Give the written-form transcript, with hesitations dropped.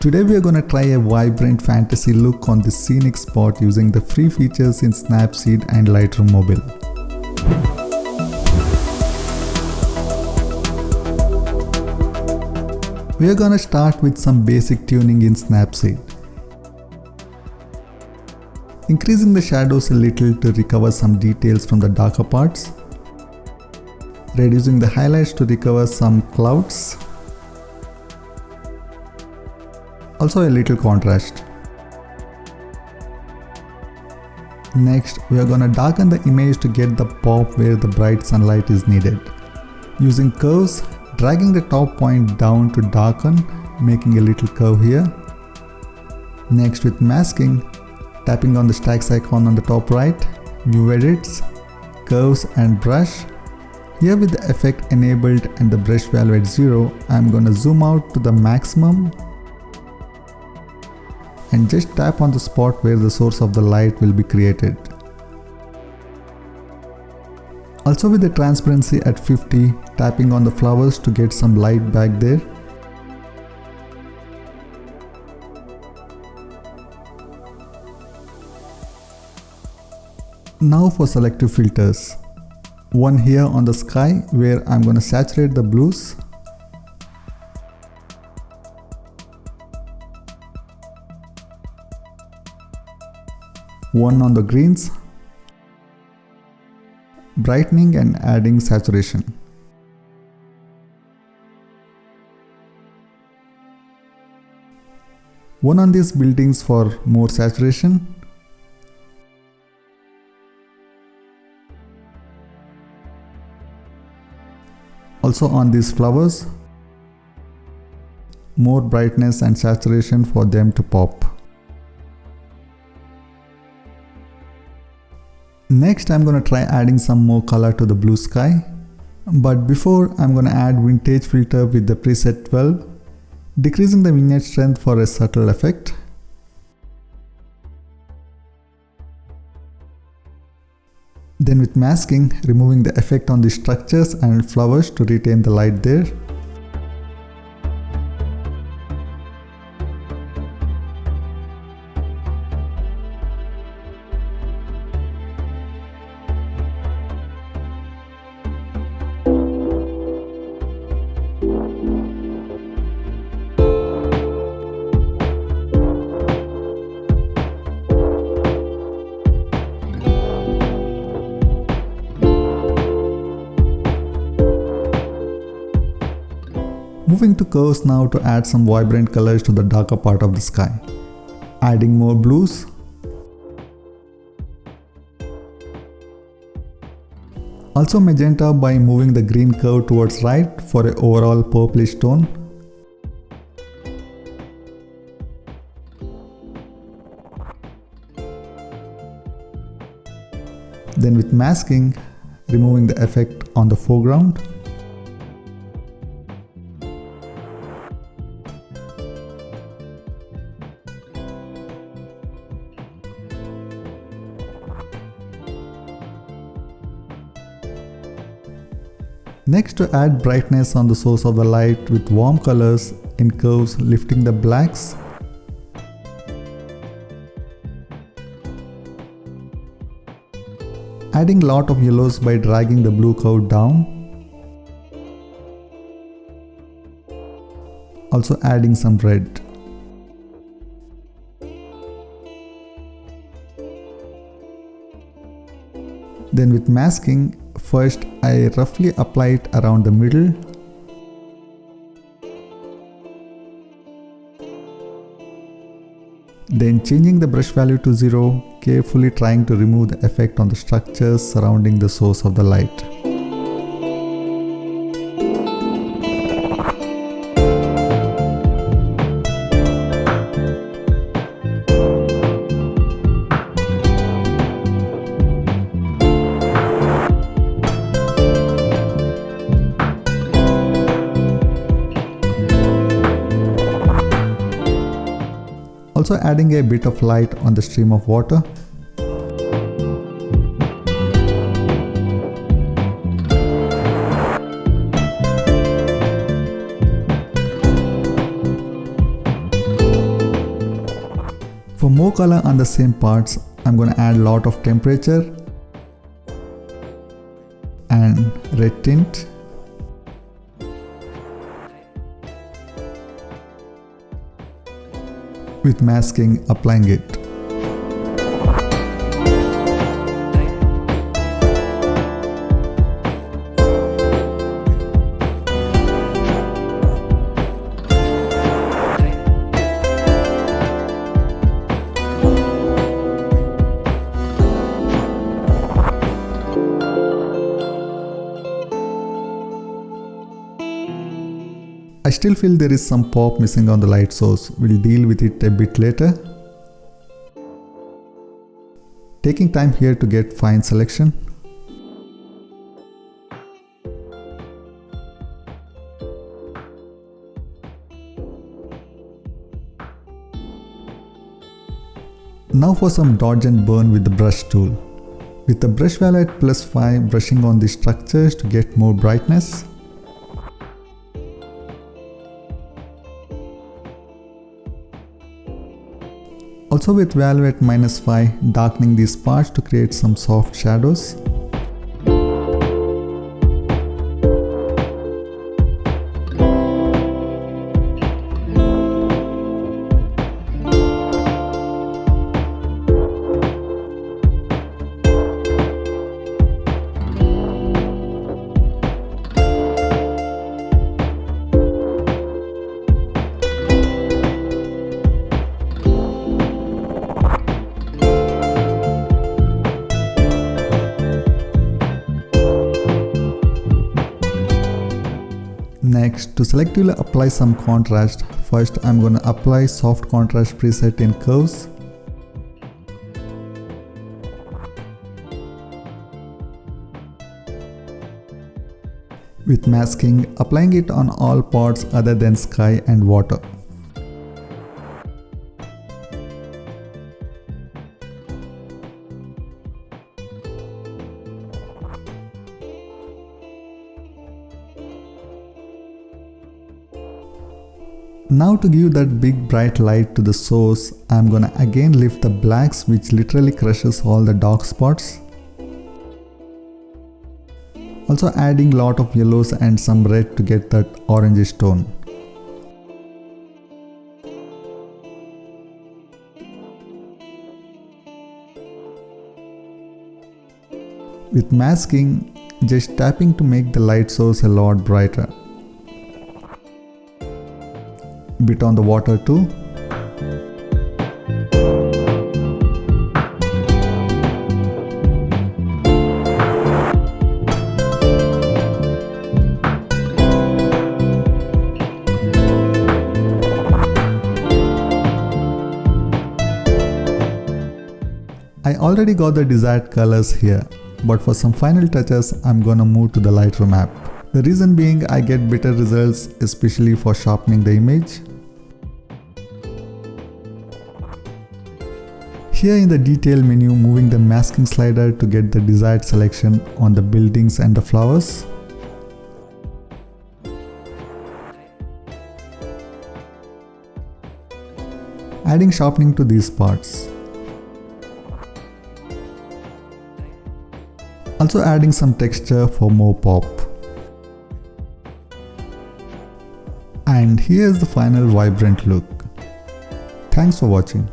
Today we are going to try a vibrant fantasy look on this scenic spot using the free features in SNAPSEED and LIGHTROOM MOBILE. We are going to start with some basic tuning in SNAPSEED. Increasing the shadows a little to recover some details from the darker parts. Reducing the highlights to recover some clouds. Also a little contrast. Next, we are gonna darken the image to get the pop where the bright sunlight is needed. Using curves, dragging the top point down to darken, making a little curve here. Next, with masking, tapping on the stacks icon on the top right, NavEdits, curves and brush. Here with the effect enabled and the brush value at 0, I am gonna zoom out to the maximum and just tap on the spot where the source of the light will be created. Also with the transparency at 50, tapping on the flowers to get some light back there. Now for selective filters. One here on the sky where I'm gonna saturate the blues. One on the greens, brightening and adding saturation. One on these buildings for more saturation. Also on these flowers, more brightness and saturation for them to pop. Next, I'm going to try adding some more color to the blue sky. But before, I'm going to add vintage filter with the preset 12, decreasing the vignette strength for a subtle effect. Then with masking, removing the effect on the structures and flowers to retain the light there. Moving to curves now to add some vibrant colors to the darker part of the sky. Adding more blues. Also magenta by moving the green curve towards right for an overall purplish tone. Then with masking, removing the effect on the foreground. Next, to add brightness on the source of the light with warm colors in curves, lifting the blacks. Adding lot of yellows by dragging the blue curve down. Also adding some red. Then with masking, first I roughly apply it around the middle. Then changing the brush value to 0, carefully trying to remove the effect on the structures surrounding the source of the light. Also adding a bit of light on the stream of water. For more color on the same parts, I'm gonna add a lot of temperature and red tint. With masking, applying it. I still feel there is some pop missing on the light source. We'll deal with it a bit later. Taking time here to get fine selection. Now for some dodge and burn with the brush tool. With the brush value at +5, brushing on the structures to get more brightness. Also with value at -5, darkening these parts to create some soft shadows. Next, to selectively apply some contrast, first I'm going to apply soft contrast preset in curves. With masking, applying it on all parts other than sky and water. Now to give that big bright light to the source, I'm gonna again lift the blacks, which literally crushes all the dark spots. Also adding lot of yellows and some red to get that orangish tone. With masking, just tapping to make the light source a lot brighter. Bit on the water too. I already got the desired colors here, but for some final touches I'm gonna move to the Lightroom app. The reason being I get better results, especially for sharpening the image. Here in the detail menu, moving the masking slider to get the desired selection on the buildings and the flowers. Adding sharpening to these parts. Also adding some texture for more pop. And here's the final vibrant look. Thanks for watching.